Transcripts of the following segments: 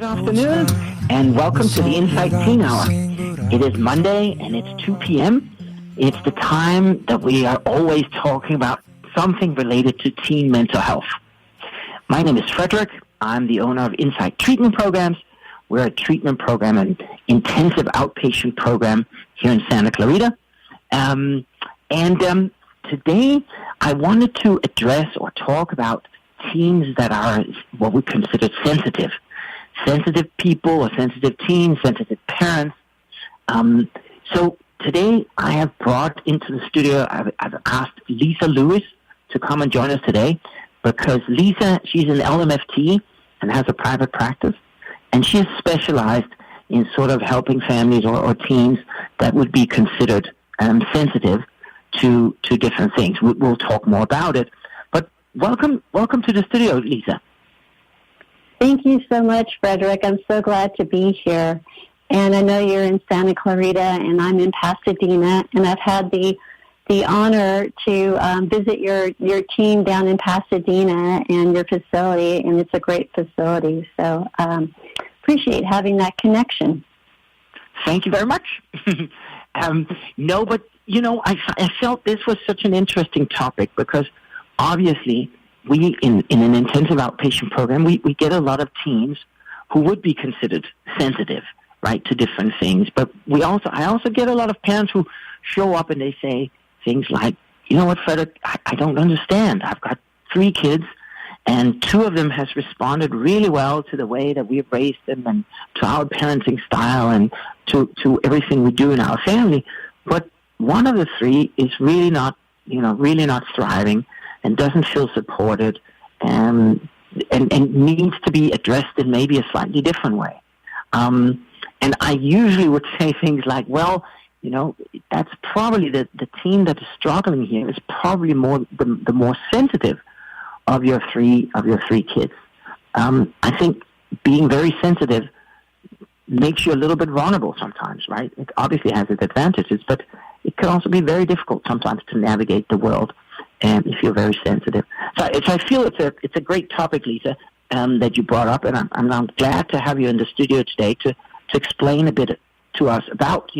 afternoon, and welcome to the Insight Teen Hour. It is Monday, and it's 2 p.m. It's the time that we are always talking about something related to teen mental health. My name is Frederik. I'm the owner of Insight Treatment Programs. We're a treatment program, an intensive outpatient program here in Santa Clarita. Today, I wanted to address or talk about teens that are what we consider sensitive. Sensitive people or sensitive teens, sensitive parents. So today I have brought into the studio, I've asked Lisa Lewis to come and join us today because Lisa, she's an LMFT and has a private practice, and she's specialized in sort of helping families or teens that would be considered sensitive to different things. We'll talk more about it. But welcome to the studio, Lisa. Thank you so much, Frederik. I'm so glad to be here. And I know you're in Santa Clarita, and I'm in Pasadena, and I've had the honor to visit your team down in Pasadena and your facility, and it's a great facility. So appreciate having that connection. Thank you very much. I felt this was such an interesting topic because obviously we, in an intensive outpatient program, we get a lot of teens who would be considered sensitive, right, to different things. But I also get a lot of parents who show up and they say things like, you know what, Frederik, I don't understand. I've got 3 kids, and 2 of them has responded really well to the way that we've raised them and to our parenting style and to everything we do in our family. But one of the 3 is really not thriving and doesn't feel supported and needs to be addressed in maybe a slightly different way. And I usually would say things like, well, that's probably the teen that is struggling here is probably the more sensitive of your 3 kids. I think being very sensitive makes you a little bit vulnerable sometimes, right? It obviously has its advantages, but it can also be very difficult sometimes to navigate the world if you're very sensitive. So I feel it's a great topic, Lisa, that you brought up, and I'm glad to have you in the studio today to explain a bit to us about,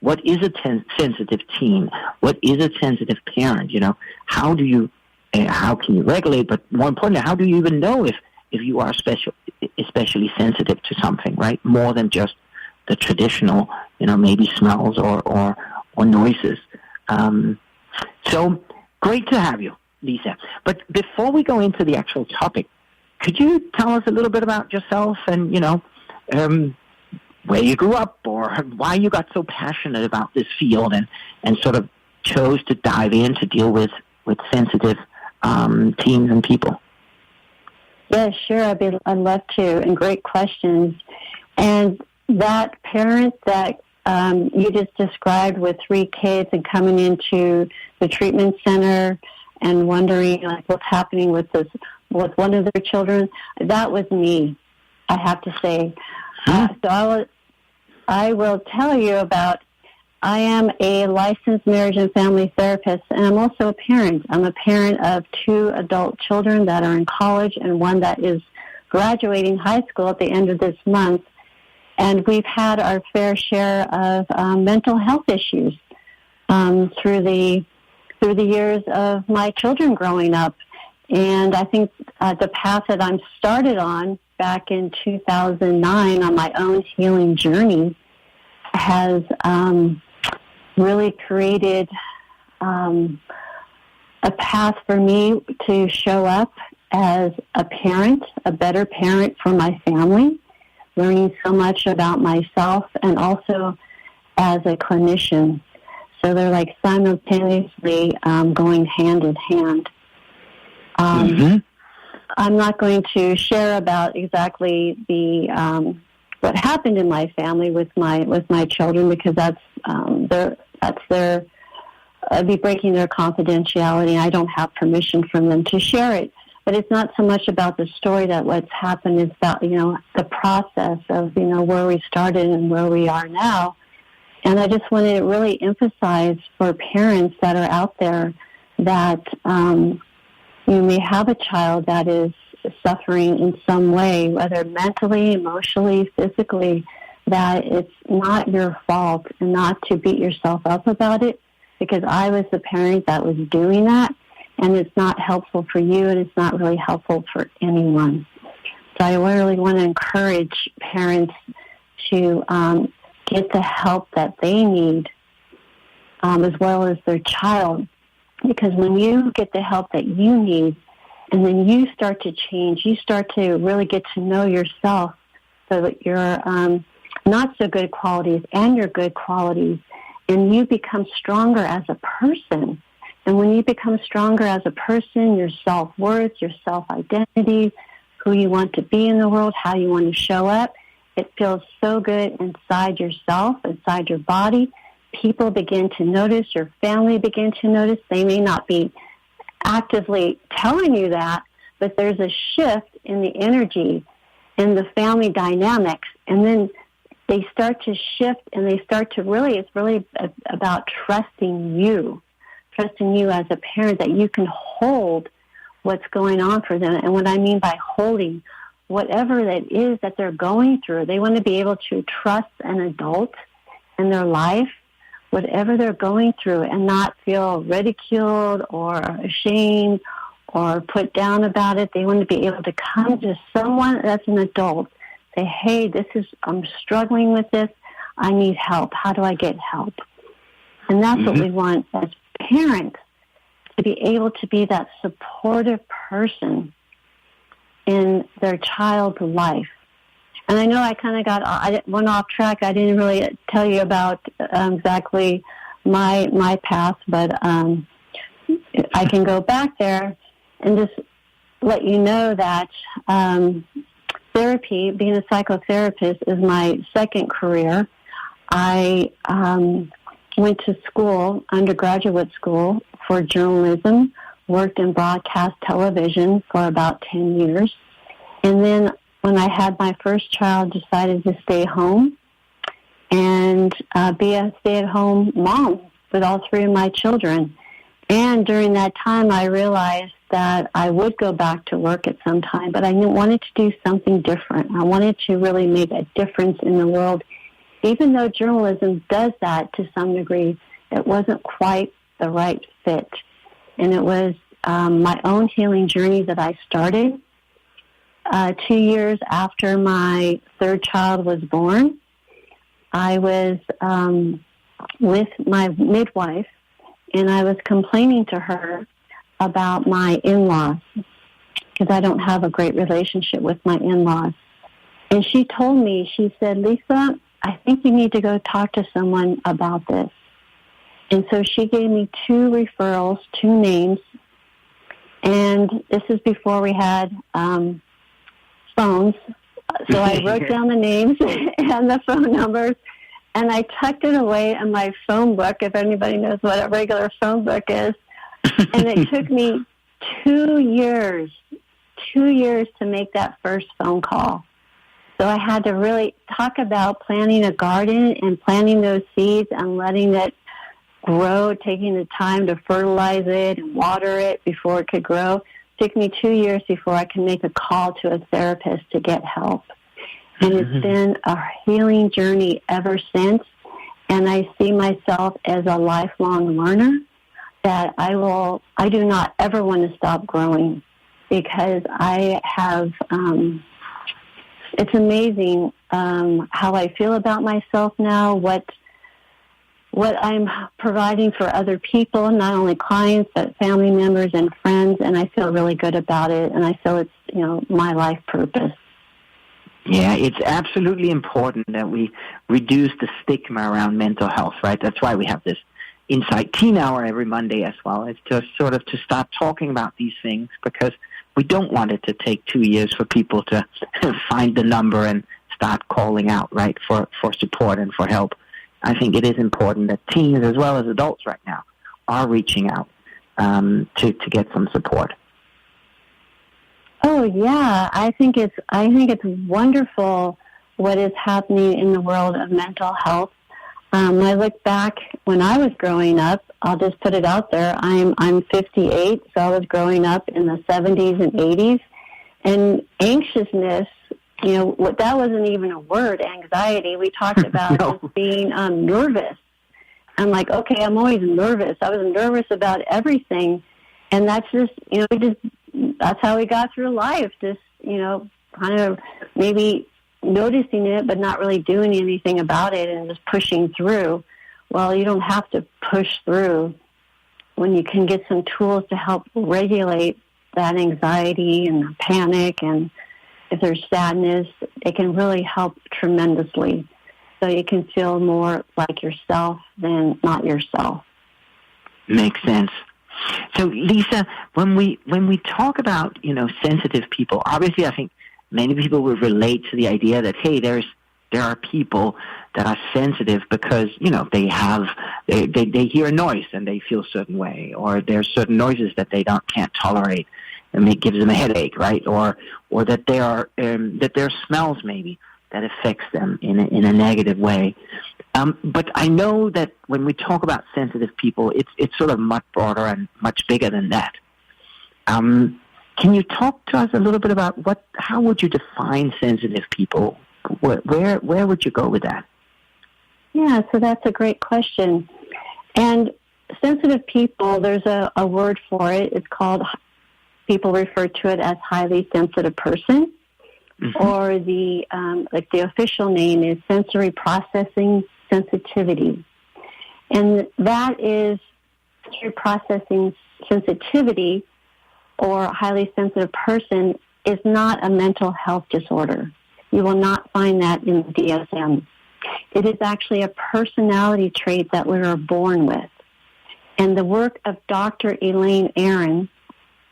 what is a sensitive teen? What is a sensitive parent? How can you regulate, but more importantly, how do you even know if you are especially sensitive to something, right? More than just the traditional, maybe smells or noises. So great to have you, Lisa. But before we go into the actual topic, could you tell us a little bit about yourself and, where you grew up or why you got so passionate about this field and sort of chose to dive in to deal with sensitive teens and people? Yeah, sure. I'd love to, and great questions. And that parent that you just described with 3 kids and coming into the treatment center and wondering what's happening with one of their children, that was me, I have to say. So I will tell you about, I am a licensed marriage and family therapist, and I'm also a parent. I'm a parent of 2 adult children that are in college and one that is graduating high school at the end of this month. And we've had our fair share of mental health issues through the years of my children growing up. And I think the path that I'm started on back in 2009 on my own healing journey has really created a path for me to show up as a parent, a better parent for my family, learning so much about myself, and also as a clinician. So they're like simultaneously going hand in hand. I'm not going to share about exactly the what happened in my family with my children because I'd be breaking their confidentiality. I don't have permission from them to share it. But it's not so much about the story that what's happened. It's about the process of where we started and where we are now. And I just wanted to really emphasize for parents that are out there that you may have a child that is suffering in some way, whether mentally, emotionally, physically, that it's not your fault and not to beat yourself up about it, because I was the parent that was doing that, and it's not helpful for you, and it's not really helpful for anyone. So I really want to encourage parents to get the help that they need, as well as their child, because when you get the help that you need, and then you start to change, you start to really get to know yourself, so that your not so good qualities and your good qualities, and you become stronger as a person. And when you become stronger as a person, your self-worth, your self-identity, who you want to be in the world, how you want to show up, it feels so good inside yourself, inside your body. People begin to notice, your family begin to notice. They may not be actively telling you that, but there's a shift in the energy, in the family dynamics, and then they start to shift, and they start to really, it's really about trusting you as a parent, that you can hold what's going on for them. And what I mean by holding, whatever that is that they're going through, they want to be able to trust an adult in their life, whatever they're going through, and not feel ridiculed or ashamed or put down about it. They want to be able to come to someone that's an adult, say, hey, I'm struggling with this. I need help. How do I get help? And that's what we want as parents, to be able to be that supportive person in their child's life. And I know I went off track. I didn't really tell you about exactly my path, but I can go back there and just let you know that therapy, being a psychotherapist, is my second career. I went to school, undergraduate school, for journalism, worked in broadcast television for about 10 years. And then when I had my first child, decided to stay home and be a stay-at-home mom with all three of my children. And during that time, I realized that I would go back to work at some time, but I wanted to do something different. I wanted to really make a difference in the world. Even though journalism does that to some degree, it wasn't quite the right fit. And it was my own healing journey that I started 2 years after my third child was born. I was with my midwife, and I was complaining to her about my in-laws, because I don't have a great relationship with my in-laws. And she told me, she said, Lisa, I think you need to go talk to someone about this. And so she gave me 2 referrals, 2 names. And this is before we had phones. So I wrote down the names and the phone numbers, and I tucked it away in my phone book, if anybody knows what a regular phone book is. And it took me 2 years to make that first phone call. So I had to really talk about planting a garden and planting those seeds and letting it grow, taking the time to fertilize it and water it before it could grow. It took me 2 years before I could make a call to a therapist to get help. And it's been a healing journey ever since. And I see myself as a lifelong learner, that I do not ever want to stop growing, because I have, it's amazing how I feel about myself now, what I'm providing for other people, not only clients, but family members and friends, and I feel really good about it, and I feel it's, my life purpose. Yeah, it's absolutely important that we reduce the stigma around mental health, right? That's why we have this Insight Teen Hour every Monday as well. It's just sort of to start talking about these things, because we don't want it to take 2 years for people to find the number and start calling out, right, for support and for help. I think it is important that teens as well as adults right now are reaching out to get some support. Oh yeah, I think it's wonderful what is happening in the world of mental health. When I look back when I was growing up, I'll just put it out there. I'm 58, so I was growing up in the 70s and 80s, And anxiousness, that wasn't even a word, anxiety. We talked about just being nervous. I'm like, okay, I'm always nervous. I was nervous about everything. And that's just, that's how we got through life. Just, kind of maybe noticing it, but not really doing anything about it and just pushing through. Well, you don't have to push through when you can get some tools to help regulate that anxiety and the panic, and if there's sadness, it can really help tremendously. So you can feel more like yourself than not yourself. Makes sense. So, Lisa, when we talk about, sensitive people, obviously I think many people will relate to the idea that, hey, there are people that are sensitive because, they hear a noise and they feel a certain way, or there are certain noises that they can't tolerate and it gives them a headache, right? Or that there are smells maybe that affects them in a negative way. But I know that when we talk about sensitive people, it's sort of much broader and much bigger than that. Can you talk to us a little bit about how would you define sensitive people? Where would you go with that? Yeah, so that's a great question. And sensitive people, there's a word for it. It's called, people refer to it as highly sensitive person, or the official name is sensory processing sensitivity. And that is sensory processing sensitivity, or highly sensitive person, is not a mental health disorder. You will not find that in the DSM. It is actually a personality trait that we are born with. And the work of Dr. Elaine Aron,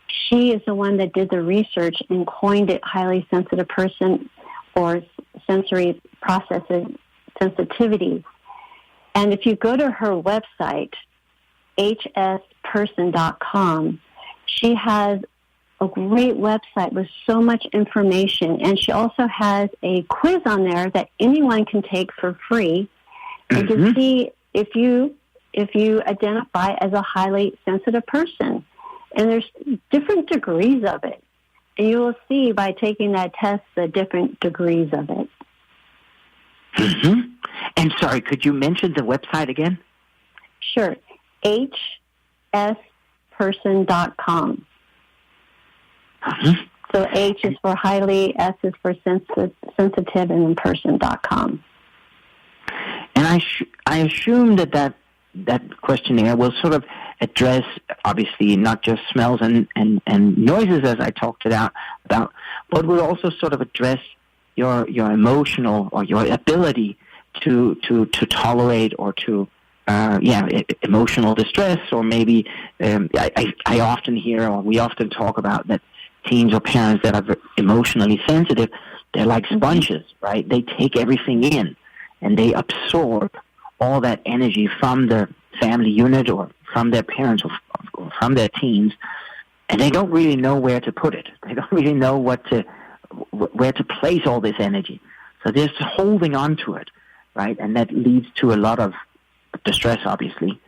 she is the one that did the research and coined it highly sensitive person, or sensory processing sensitivity. And if you go to her website, hsperson.com, she has a great website with so much information, and she also has a quiz on there that anyone can take for free and to see if you identify as a highly sensitive person. And there's different degrees of it, and you will see by taking that test the different degrees of it. And sorry, could you mention the website again? Sure, hsperson.com. So H is for highly, S is for sensitive, and then person.com. And I assume that questionnaire will sort of address, obviously, not just smells and noises, as I talked about, but will also sort of address your emotional, or your ability to tolerate or to emotional distress, or maybe I often hear, or we often talk about that teens or parents that are emotionally sensitive, they're like sponges, right? They take everything in and they absorb all that energy from the family unit or from their parents or from their teens, and they don't really know where to put it. They don't really know where to place all this energy. So they're just holding on to it, right? And that leads to a lot of distress, obviously.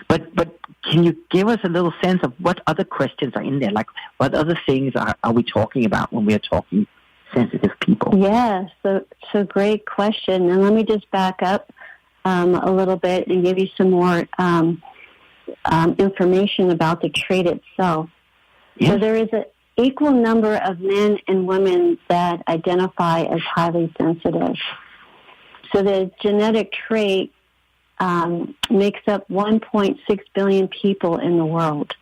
But can you give us a little sense of what other questions are in there? Like, what other things are we talking about when we are talking sensitive people? Yeah, so great question. And let me just back up a little bit and give you some more information about the trait itself. Yes. So there is an equal number of men and women that identify as highly sensitive. So the genetic trait makes up 1.6 billion people in the world.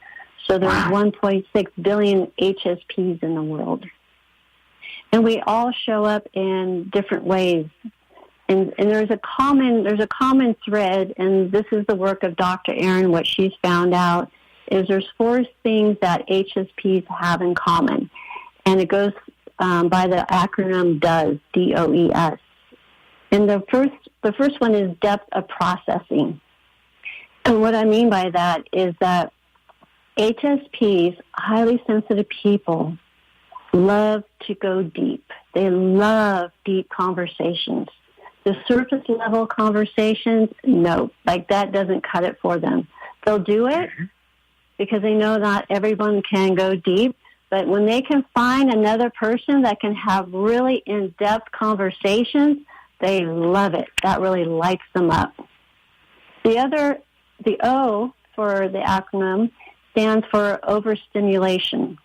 So there's 1.6 billion HSPs in the world. And we all show up in different ways. And there's a common thread, and this is the work of Dr. Aron. What she's found out is there's 4 things that HSPs have in common. And it goes by the acronym DOES, D-O-E-S. And the first one is depth of processing. And what I mean by that is that HSPs, highly sensitive people, love to go deep. They love deep conversations. The surface level conversations, no, like that doesn't cut it for them. They'll do it because they know not everyone can go deep, But when they can find another person that can have really in-depth conversations, they love it. That really lights them up. The O for the acronym stands for overstimulation.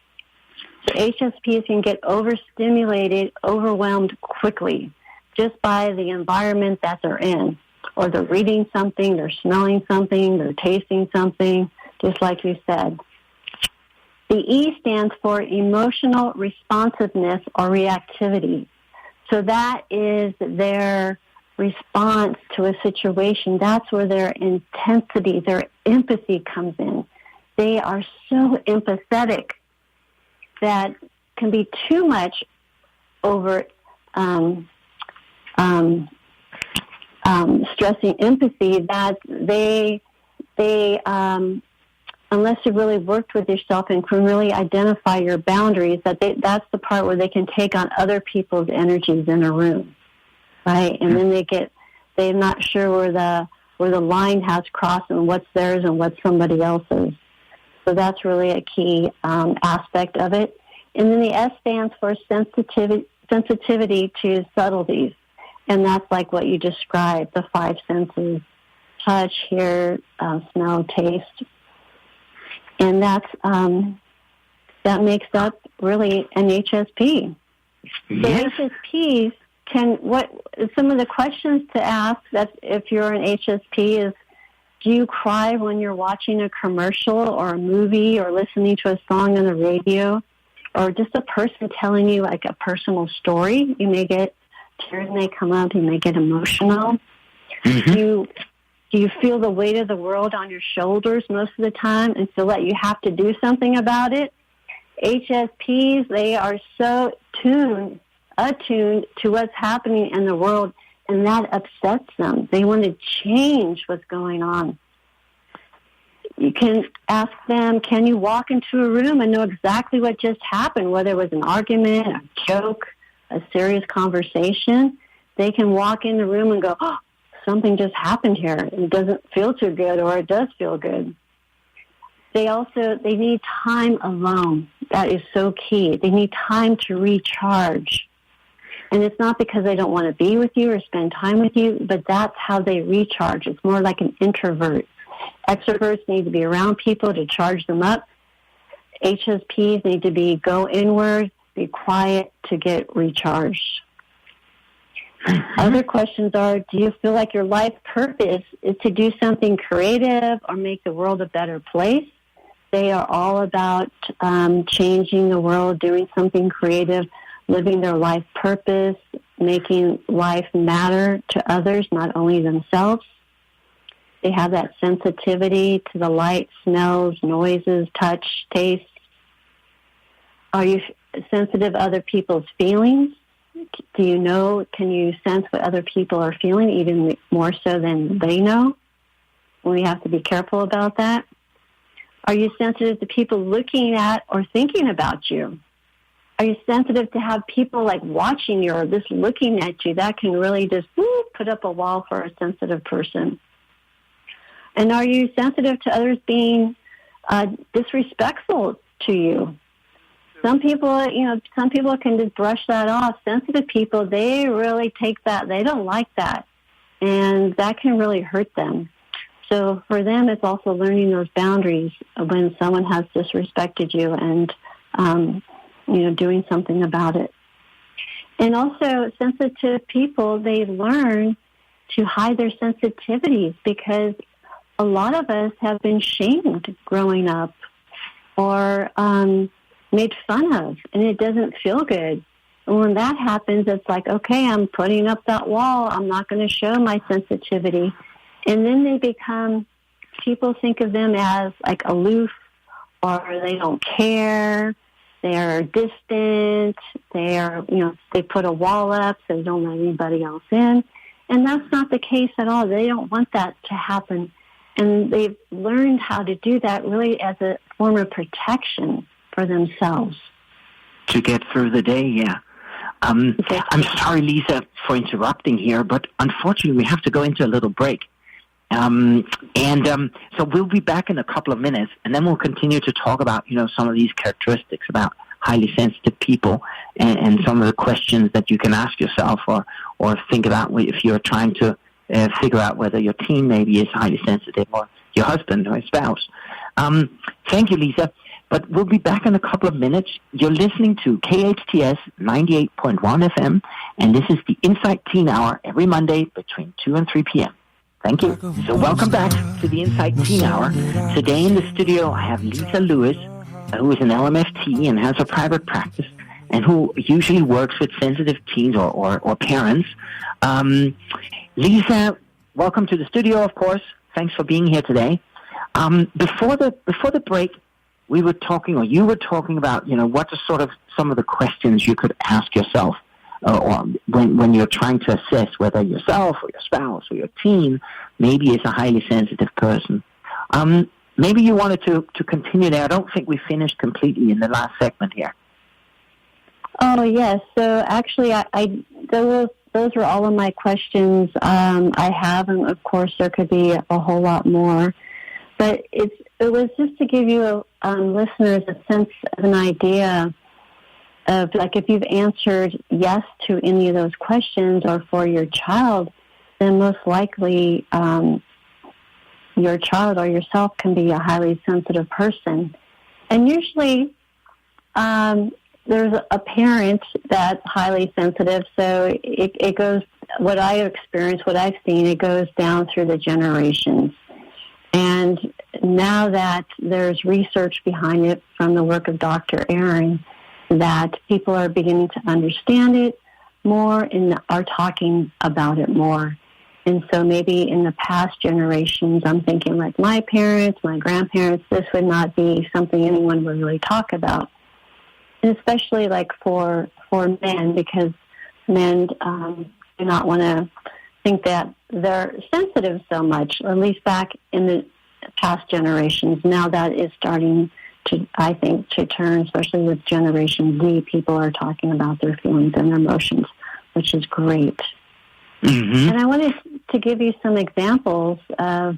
So HSPs can get overstimulated, overwhelmed quickly just by the environment that they're in. Or they're reading something, they're smelling something, they're tasting something, just like you said. The E stands for emotional responsiveness or reactivity. So that is their response to a situation. That's where their intensity, their empathy comes in. They are so empathetic that can be too much over stressing empathy that they unless you really worked with yourself and can really identify your boundaries, that's the part where they can take on other people's energies in a room, right? And then they're not sure where the line has crossed and what's theirs and what's somebody else's. So that's really a key aspect of it. And then the S stands for sensitivity to subtleties. And that's like what you described, the 5 senses: touch, hear, smell, taste. And that makes up really an HSP. Yes. So HSPs some of the questions to ask that if you're an HSP is, do you cry when you're watching a commercial or a movie or listening to a song on the radio, or just a person telling you like a personal story? You may get tears may come up, you may get emotional. Mm-hmm. Do you feel the weight of the world on your shoulders most of the time and feel that you have to do something about it? HSPs, they are so attuned to what's happening in the world, and that upsets them. They want to change what's going on. You can ask them, can you walk into a room and know exactly what just happened, whether it was an argument, a joke, a serious conversation? They can walk in the room and go, oh, something just happened here. It doesn't feel too good, or it does feel good. They need time alone. That is so key. They need time to recharge. And it's not because they don't want to be with you or spend time with you, but that's how they recharge. It's more like an introvert. Extroverts need to be around people to charge them up. HSPs need to go inward, be quiet to get recharged. Mm-hmm. Other questions are, do you feel like your life purpose is to do something creative or make the world a better place? They are all about changing the world, doing something creative, living their life purpose, making life matter to others, not only themselves. They have that sensitivity to the light, smells, noises, touch, taste. Are you sensitive to other people's feelings? Can you sense what other people are feeling, even more so than they know? We have to be careful about that. Are you sensitive to people looking at or thinking about you? Are you sensitive to have people like watching you or just looking at you? That can really just put up a wall for a sensitive person. And are you sensitive to others being disrespectful to you? Some people can just brush that off. Sensitive people, they really take that. They don't like that. And that can really hurt them. So for them, it's also learning those boundaries when someone has disrespected you and, doing something about it. And also, sensitive people, they learn to hide their sensitivities because a lot of us have been shamed growing up or made fun of, and it doesn't feel good. And when that happens, it's like, okay, I'm putting up that wall. I'm not going to show my sensitivity. And then people think of them as like aloof, or they don't care. They're distant. They put a wall up so they don't let anybody else in. And that's not the case at all. They don't want that to happen. And they've learned how to do that really as a form of protection for themselves. To get through the day, yeah. I'm sorry, Lisa, for interrupting here, but unfortunately we have to go into a little break. So we'll be back in a couple of minutes, and then we'll continue to talk about, some of these characteristics about highly sensitive people, and some of the questions that you can ask yourself or think about if you're trying to figure out whether your teen maybe is highly sensitive, or your husband or your spouse. Thank you, Lisa. But we'll be back in a couple of minutes. You're listening to KHTS 98.1 FM, and this is the Insight Teen Hour every Monday between 2 and 3 p.m. Thank you. So welcome back to the Insight Teen Hour. Today in the studio, I have Lisa Lewis, who is an LMFT and has a private practice, and who usually works with sensitive teens or parents. Lisa, welcome to the studio, of course. Thanks for being here today. Before the break, we were talking, or you were talking about, what are sort of some of the questions you could ask yourself or when you're trying to assess whether yourself or your spouse or your teen maybe is a highly sensitive person. Maybe you wanted to continue there. I don't think we finished completely in the last segment here. Oh, yes. So actually, those were all of my questions I have, and of course there could be a whole lot more. But it was just to give you listeners a sense of an idea of, like, if you've answered yes to any of those questions or for your child, then most likely your child or yourself can be a highly sensitive person. And usually there's a parent that's highly sensitive, so it goes, what I experienced, what I've seen, it goes down through the generations. And now that there's research behind it from the work of Dr. Aaron, that people are beginning to understand it more and are talking about it more. And so maybe in the past generations, I'm thinking like my parents, my grandparents, this would not be something anyone would really talk about. And especially like for men, because men do not want to think that they're sensitive so much, or at least back in the past generations. Now that is starting to, I think, to turn, especially with Generation Z. People are talking about their feelings and their emotions, which is great. Mm-hmm. And I wanted to give you some examples of,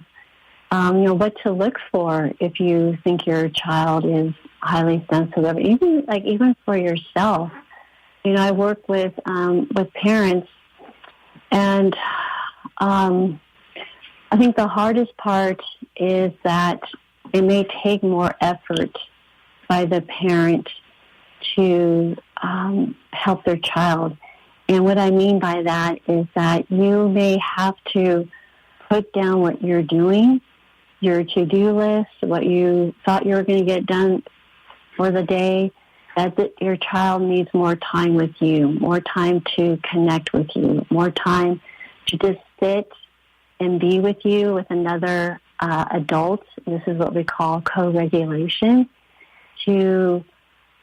what to look for if you think your child is highly sensitive, even for yourself. I work with parents, and I think the hardest part is that it may take more effort by the parent to help their child. And what I mean by that is that you may have to put down what you're doing, your to-do list, what you thought you were going to get done for the day, that your child needs more time with you, more time to connect with you, more time to just sit and be with you with another adult. This is what we call co-regulation, to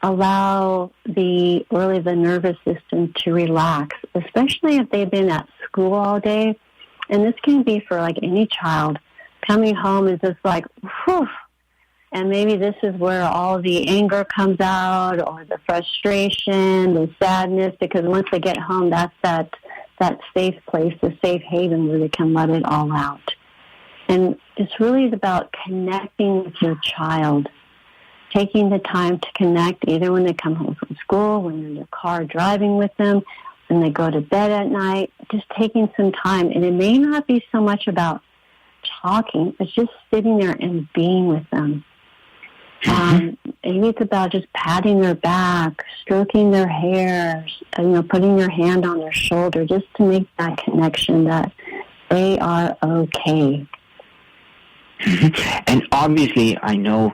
allow the nervous system to relax, especially if they've been at school all day. And this can be for like any child. Coming home is just like, whew. And maybe this is where all the anger comes out, or the frustration, the sadness, because once they get home, that's that safe place, the safe haven where they can let it all out. And it's really about connecting with your child, taking the time to connect, either when they come home from school, when you're in the car driving with them, when they go to bed at night, just taking some time. And it may not be so much about talking, it's just sitting there and being with them. Maybe it's about just patting their back, stroking their hair, putting your hand on their shoulder, just to make that connection that they are okay. And obviously, I know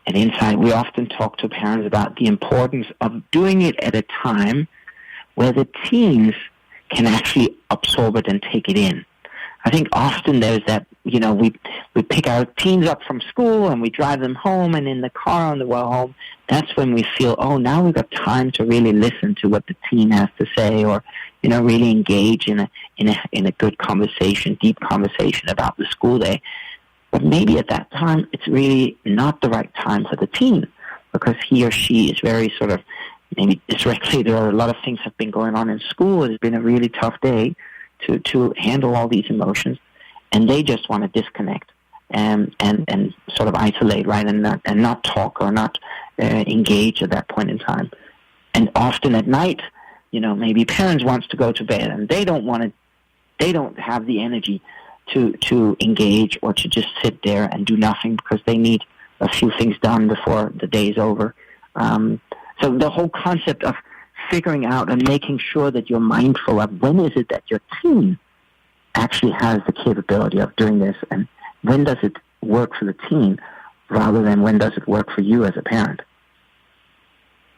at Insight, we often talk to parents about the importance of doing it at a time where the teens can actually absorb it and take it in. I think often there's that, we pick our teens up from school and we drive them home, and in the car on the way home, that's when we feel, now we've got time to really listen to what the teen has to say, or, really engage in a good conversation, deep conversation about the school day. But maybe at that time, it's really not the right time for the teen, because he or she is very sort of, maybe directly, there are a lot of things have been going on in school. It's been a really tough day to handle all these emotions, and they just want to disconnect and sort of isolate, right, and not talk or not engage at that point in time. And often at night, maybe parents wants to go to bed and they don't have the energy to engage or to just sit there and do nothing because they need a few things done before the day is over. So the whole concept of figuring out and making sure that you're mindful of when is it that your teen actually has the capability of doing this, and when does it work for the teen rather than when does it work for you as a parent.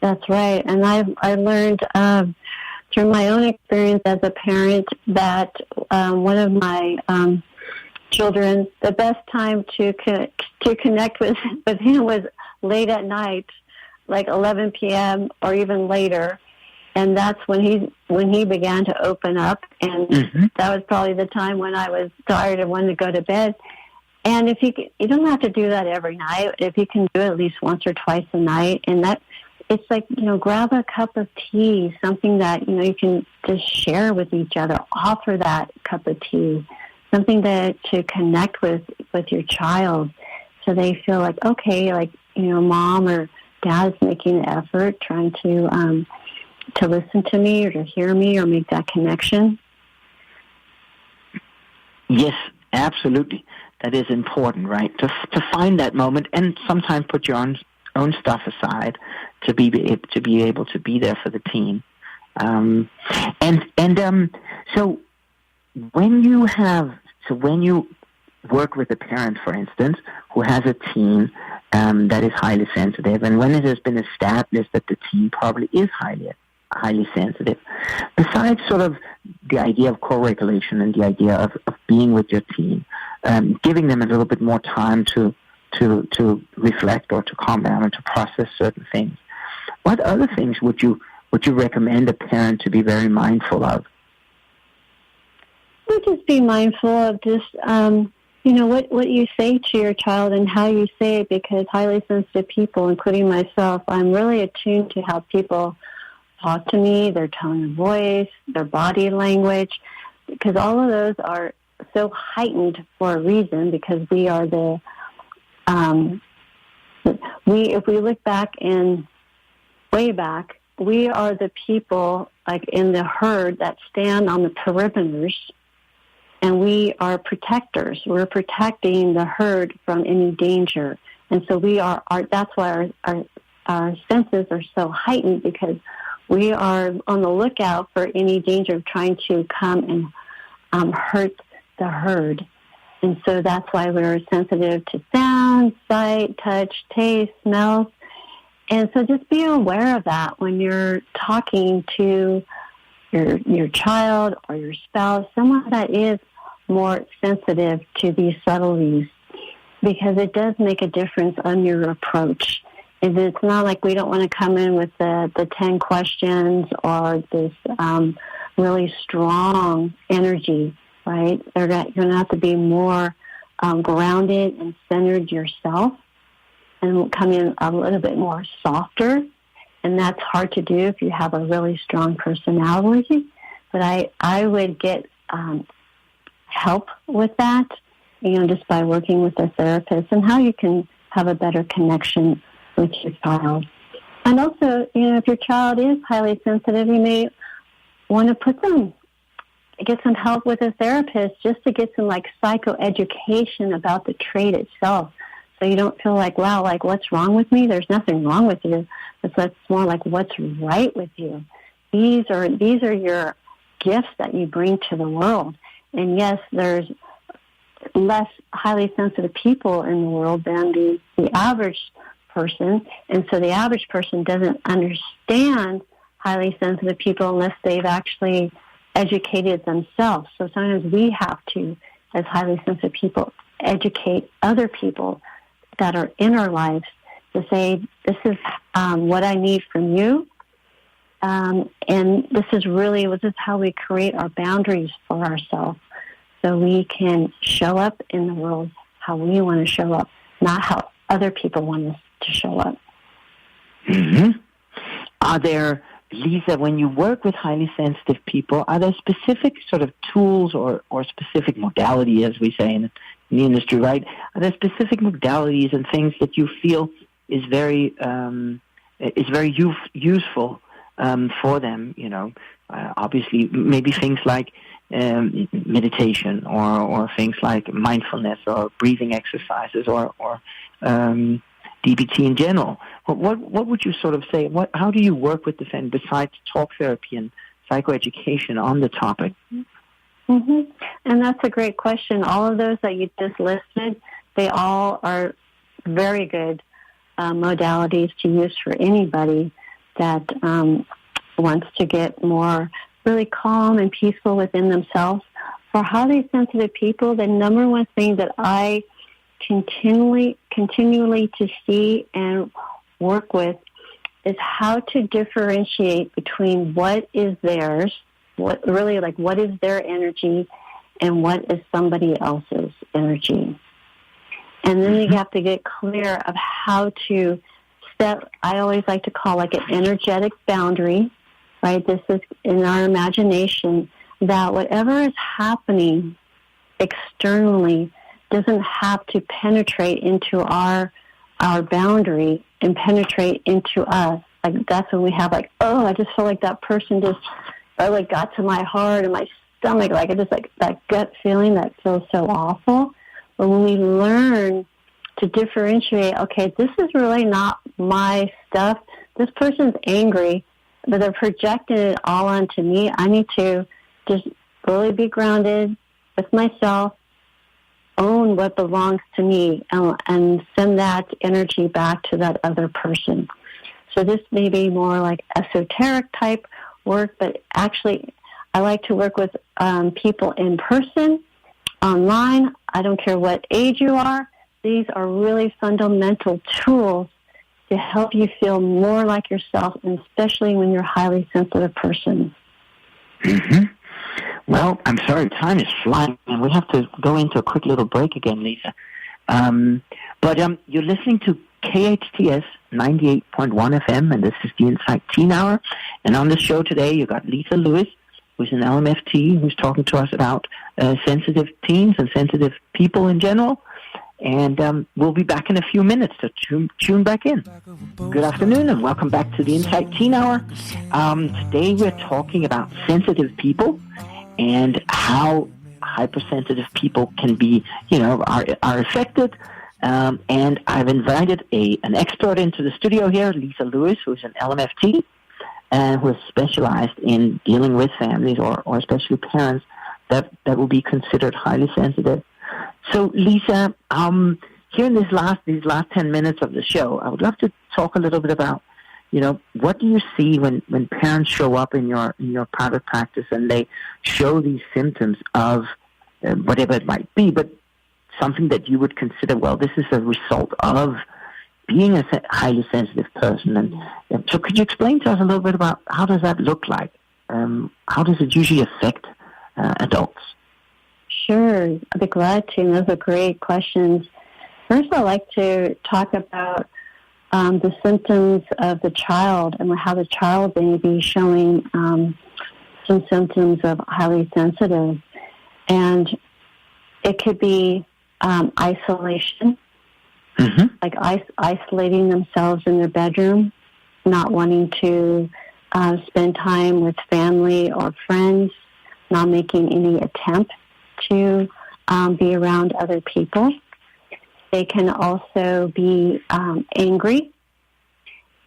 That's right. And I learned through my own experience as a parent that one of my children, the best time to connect with him was late at night, like 11 p.m. or even later. And that's when he began to open up. And that was probably the time when I was tired and wanted to go to bed. And if you don't have to do that every night. If you can do it at least once or twice a night, and that it's like, grab a cup of tea, something that, you can just share with each other, offer that cup of tea, something to connect with your child so they feel like, okay, like, mom or dad's making an effort, trying to listen to me or to hear me or make that connection. Yes, absolutely. That is important, right? To find that moment and sometimes put your own stuff aside to be able to be there for the teen. So when you work with a parent, for instance, who has a teen that is highly sensitive, and when it has been established that the teen probably is highly sensitive, besides sort of the idea of co-regulation and the idea of being with your teen, giving them a little bit more time to reflect or to calm down and to process certain things, what other things would you recommend a parent to be very mindful of? Would just be mindful of just what you say to your child and how you say it, because highly sensitive people, including myself, I'm really attuned to how people talk to me, their tone of voice, their body language, because all of those are so heightened for a reason, because we are if we look back way back, we are the people like in the herd that stand on the perimeters, and we are protectors. We're protecting the herd from any danger. And so that's why our senses are so heightened, because we are on the lookout for any danger of trying to come and hurt the herd. And so that's why we're sensitive to sound, sight, touch, taste, smells. And so just be aware of that when you're talking to your child or your spouse, someone that is more sensitive to these subtleties, because it does make a difference on your approach. And it's not like we don't want to come in with the 10 questions or this really strong energy, right? You're going to have to be more grounded and centered yourself and come in a little bit more softer. And that's hard to do if you have a really strong personality. But I would get help with that, just by working with a therapist, and how you can have a better connection with your child. And also, if your child is highly sensitive, you may want to get some help with a therapist just to get some psychoeducation about the trait itself. So you don't feel like, wow, what's wrong with me? There's nothing wrong with you. It's more like, what's right with you? These are your gifts that you bring to the world. And yes, there's less highly sensitive people in the world than the average person. And so the average person doesn't understand highly sensitive people unless they've actually educated themselves. So sometimes we have to, as highly sensitive people, educate other people that are in our lives to say, this is what I need from you. And this is how we create our boundaries for ourselves, so we can show up in the world how we want to show up, not how other people want us to show up. Mm-hmm. Are there, Lisa, when you work with highly sensitive people, are there specific sort of tools or specific modality, as we say in the industry, right? Are there specific modalities and things that you feel is very useful for them. Obviously, maybe things like meditation or things like mindfulness or breathing exercises or DBT in general. What would you sort of say? How do you work with the family besides talk therapy and psychoeducation on the topic? Mm-hmm. And that's a great question. All of those that you just listed, they all are very good modalities to use for anybody that wants to get more really calm and peaceful within themselves. For highly sensitive people, the number one thing that I continually to see and work with is how to differentiate between what is theirs, what is their energy, and what is somebody else's energy. And then you have to get clear of how to set, I always like to call like an energetic boundary, right? This is in our imagination, that whatever is happening externally doesn't have to penetrate into our boundary and penetrate into us. Like that's when we have like, oh, I just feel like that person just got to my heart and my stomach, like it just like that gut feeling that feels so awful. But when we learn to differentiate, okay, this is really not my stuff. This person's angry, but they're projecting it all onto me. I need to just really be grounded with myself, own what belongs to me, and send that energy back to that other person. So this may be more like esoteric type work, but actually I like to work with people in person, online. I don't care what age you are. These are really fundamental tools to help you feel more like yourself, and especially when you're a highly sensitive person. Mm-hmm. Well, I'm sorry, time is flying, and we have to go into a quick little break again, Lisa. But you're listening to KHTS 98.1 FM, and this is the Insight Teen Hour. And on the show today, you got Lisa Lewis, who's an LMFT, who's talking to us about sensitive teens and sensitive people in general. And we'll be back in a few minutes, so tune back in. Good afternoon, and welcome back to the Insight Teen Hour. Today we're talking about sensitive people and how hypersensitive people can be, are affected. And I've invited an expert into the studio here, Lisa Lewis, who's an LMFT, who is specialized in dealing with families or especially parents that will be considered highly sensitive. So, Lisa, here in these last 10 minutes of the show, I would love to talk a little bit about, what do you see when parents show up in your private practice and they show these symptoms of whatever it might be, but something that you would consider, well, this is a result of being a highly sensitive person. And so could you explain to us a little bit about how does that look like? How does it usually affect adults? Sure, I'd be glad to. Those are great questions. First, I'd like to talk about the symptoms of the child and how the child may be showing some symptoms of highly sensitive. And it could be isolation, like isolating themselves in their bedroom, not wanting to spend time with family or friends, not making any attempt to be around other people. They can also be angry.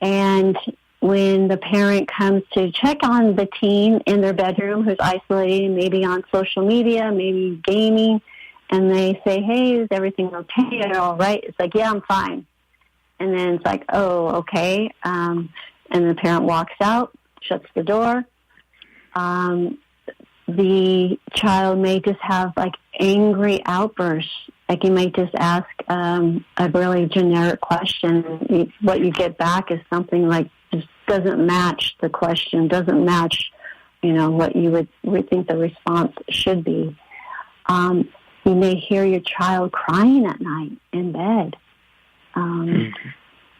And when the parent comes to check on the teen in their bedroom who's isolating, maybe on social media, maybe gaming, and they say, hey, is everything okay? Are you all right? It's like, yeah, I'm fine. And then it's like, oh, okay. And the parent walks out, shuts the door. The child may just have like angry outbursts. Like you might just ask a really generic question. What you get back is something like just doesn't match the question, doesn't match, what you would think the response should be. You may hear your child crying at night in bed. And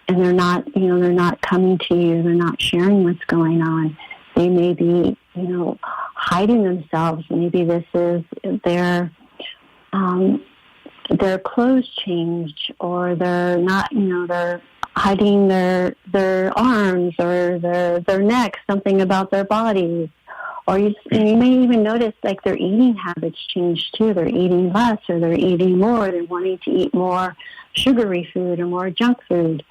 they're not coming to you. They're not sharing what's going on. They may be, hiding themselves. Maybe this is their clothes changed, or they're not, they're hiding their arms or their necks, something about their bodies. Or you may even notice like their eating habits change too. They're eating less or they're eating more. They're wanting to eat more sugary food or more junk food.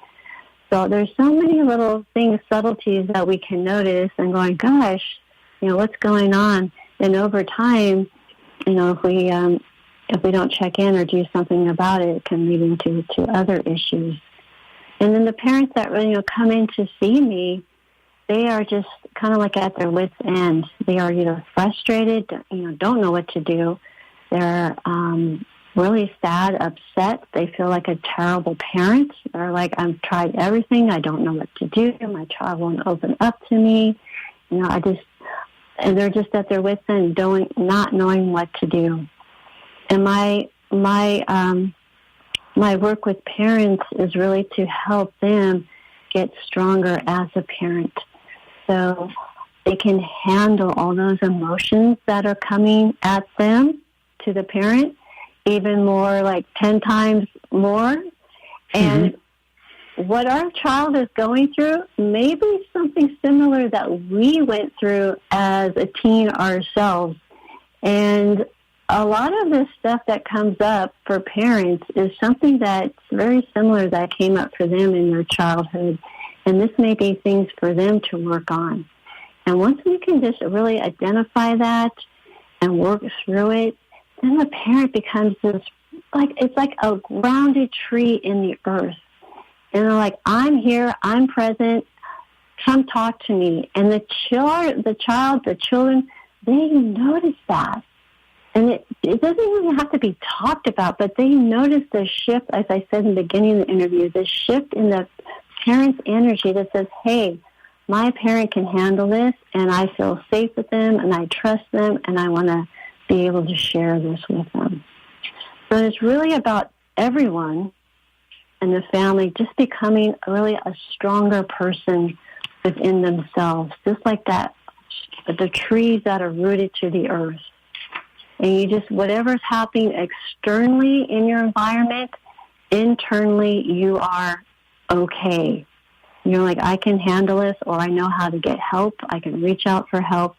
So there's so many little things, subtleties that we can notice and going, gosh, what's going on? And over time, if we don't check in or do something about it, it can lead into other issues. And then the parents that come in to see me, they are just kind of like at their wits' end. They are frustrated, don't know what to do. They're really sad, upset. They feel like a terrible parent. They're like, I've tried everything. I don't know what to do. My child won't open up to me. And they're just at their wits' end, not knowing what to do. And my work with parents is really to help them get stronger as a parent, so they can handle all those emotions that are coming at them to the parent, even more, like 10 times more. And what our child is going through may be something similar that we went through as a teen ourselves. And a lot of this stuff that comes up for parents is something that's very similar that came up for them in their childhood. And this may be things for them to work on. And once we can just really identify that and work through it, then the parent becomes it's like a grounded tree in the earth. And they're like, I'm here, I'm present, come talk to me. And the children, they notice that. And it doesn't even have to be talked about, but they notice the shift, as I said in the beginning of the interview, the shift in the parent's energy that says, hey, my parent can handle this, and I feel safe with them, and I trust them, and I want to be able to share this with them. So it's really about everyone and the family just becoming really a stronger person within themselves, just like that, the trees that are rooted to the earth. And whatever's happening externally in your environment, internally you are okay. You're like, I can handle this, or I know how to get help. I can reach out for help.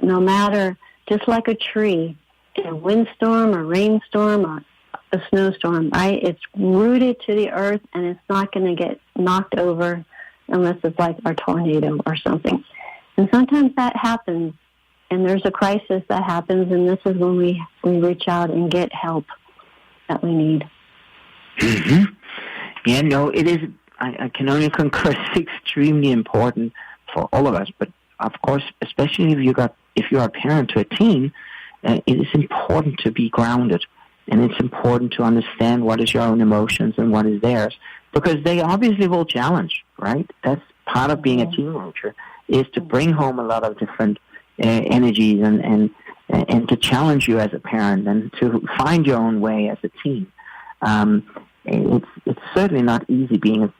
No matter, just like a tree, in a windstorm, a rainstorm, or a snowstorm, right? It's rooted to the earth, and it's not going to get knocked over unless it's like a tornado or something. And sometimes that happens, and there's a crisis that happens, and this is when we reach out and get help that we need. Mm-hmm. Yeah, no, it is. I can only concur. It's extremely important for all of us, but of course, especially if you're a parent to a teen, it is important to be grounded, and it's important to understand what is your own emotions and what is theirs, because they obviously will challenge, right? That's part of being a teenager, is to bring home a lot of different energies and to challenge you as a parent and to find your own way as a teen. It's certainly not easy being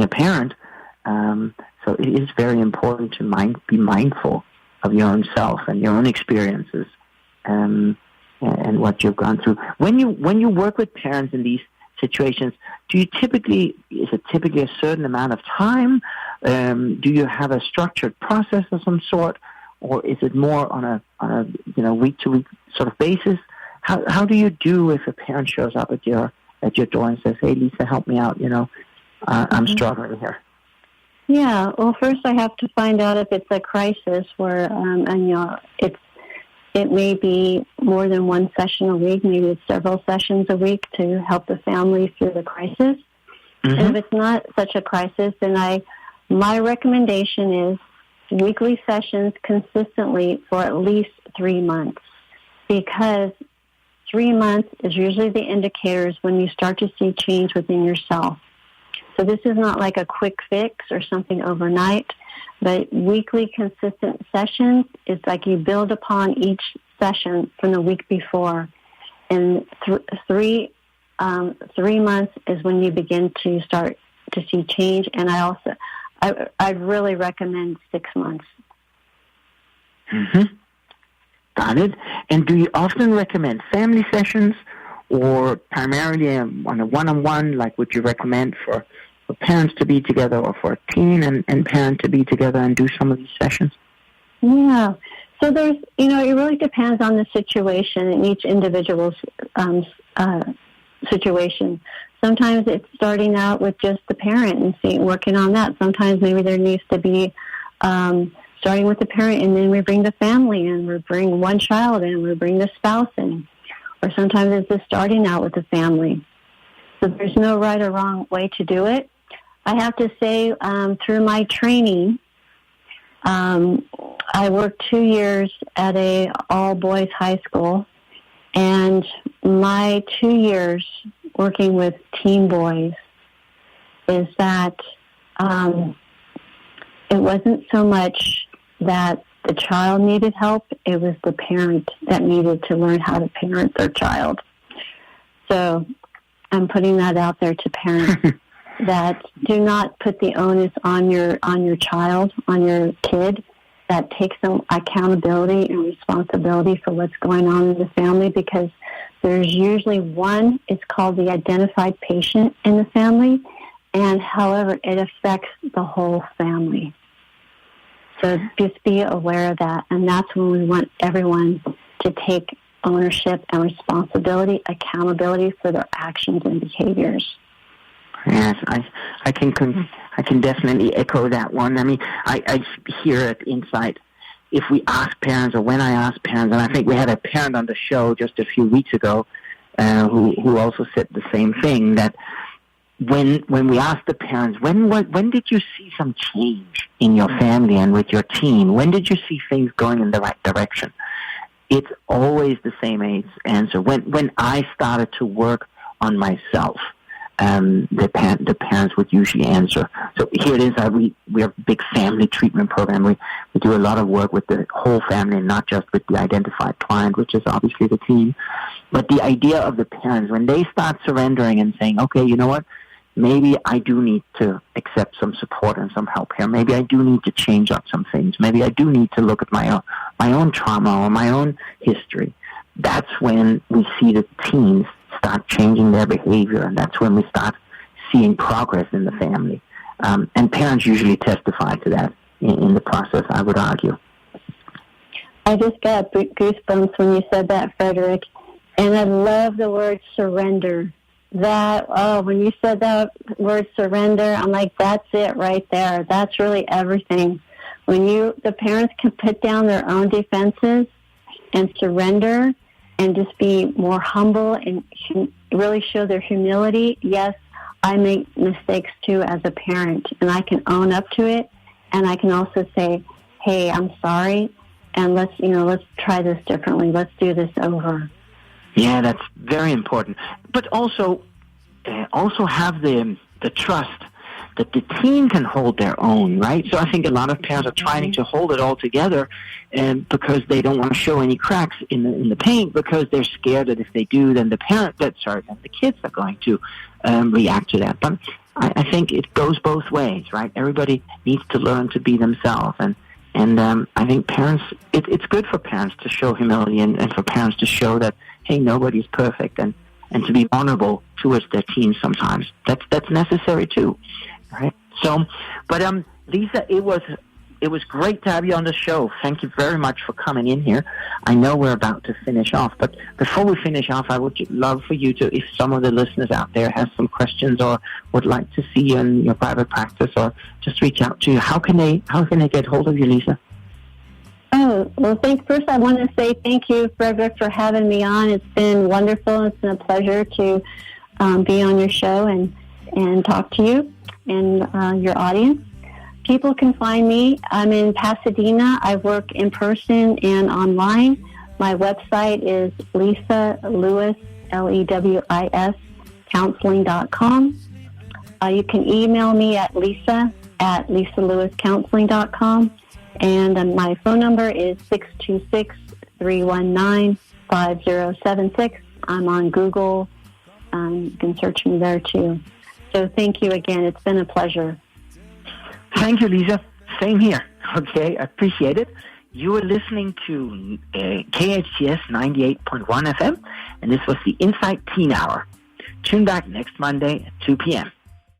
a parent, so it is very important to be mindful of your own self and your own experiences and what you've gone through. When you work with parents in these situations, is it typically a certain amount of time? Do you have a structured process of some sort, or is it more on a week to week sort of basis? How do you do if a parent shows up at your door and says, "Hey, Lisa, help me out. I'm struggling here"? Yeah. Well, first I have to find out if it's a crisis where, it may be more than one session a week. Maybe it's several sessions a week to help the family through the crisis. Mm-hmm. And if it's not such a crisis, then my recommendation is weekly sessions consistently for at least 3 months, because 3 months is usually the indicators when you start to see change within yourself. So this is not like a quick fix or something overnight, but weekly consistent sessions, it's like you build upon each session from the week before. And 3 months is when you begin to start to see change. And I'd really recommend 6 months. Mm-hmm. Got it. And do you often recommend family sessions, or primarily on a one-on-one? Like, would you recommend for parents to be together or for a teen and parent to be together and do some of these sessions? Yeah. So there's, it really depends on the situation and each individual's situation. Sometimes it's starting out with just the parent and working on that. Sometimes maybe there needs to be starting with the parent, and then we bring the family in. We bring one child in. We bring the spouse in. Or sometimes it's just starting out with the family. So there's no right or wrong way to do it. I have to say, through my training, I worked 2 years at a all-boys high school, and my 2 years working with teen boys is that it wasn't so much that the child needed help, it was the parent that needed to learn how to parent their child. So I'm putting that out there to parents that do not put the onus on your child, on your kid, that takes some accountability and responsibility for what's going on in the family, because there's usually one, it's called the identified patient in the family, and however, it affects the whole family. So just be aware of that, and that's when we want everyone to take ownership and responsibility, accountability for their actions and behaviors. Yes, I can definitely echo that one. I mean, I hear at Insight, if we ask parents, or when I ask parents, and I think we had a parent on the show just a few weeks ago who also said the same thing, that when we ask the parents, when did you see some change in your family and with your teen? When did you see things going in the right direction? It's always the same answer. When I started to work on myself, the parents would usually answer. So here it is. We have a big family treatment program. We do a lot of work with the whole family, not just with the identified client, which is obviously the teen. But the idea of the parents, when they start surrendering and saying, okay, you know what? Maybe I do need to accept some support and some help here. Maybe I do need to change up some things. Maybe I do need to look at my own trauma or my own history. That's when we see the teens start changing their behavior, and that's when we start seeing progress in the family. And parents usually testify to that in the process, I would argue. I just got goosebumps when you said that, Frederik. And I love the word surrender. When you said that word surrender, I'm like, that's it right there. That's really everything. When the parents can put down their own defenses and surrender and just be more humble and really show their humility. Yes, I make mistakes too as a parent, and I can own up to it, and I can also say, hey, I'm sorry, and let's try this differently. Let's do this over. Yeah, that's very important. But also have the trust that the teen can hold their own, right? So I think a lot of parents are trying to hold it all together, because they don't want to show any cracks in the paint, because they're scared that if they do, then the kids are going to react to that. But I think it goes both ways, right? Everybody needs to learn to be themselves, and I think parents, it's good for parents to show humility and for parents to show that, hey, nobody's perfect, and to be vulnerable towards their teens sometimes. That's necessary too, right? So, but Lisa, it was great to have you on the show. Thank you very much for coming in here. I know we're about to finish off, but before we finish off, I would love for you to, if some of the listeners out there have some questions or would like to see you in your private practice or just reach out to you, how can they get hold of you, Lisa? Oh, well, first I want to say thank you, Frederik, for having me on. It's been wonderful. It's been a pleasure to be on your show and talk to you and your audience. People can find me. I'm in Pasadena. I work in person and online. My website is Lisa Lewis, Lewis, counseling.com. You can email me at lisa@lisalewiscounseling.com. And my phone number is 626-319-5076. I'm on Google. You can search me there, too. So thank you again. It's been a pleasure. Thank you, Lisa. Same here. Okay, I appreciate it. You are listening to KHTS 98.1 FM, and this was the Insight Teen Hour. Tune back next Monday at 2 p.m.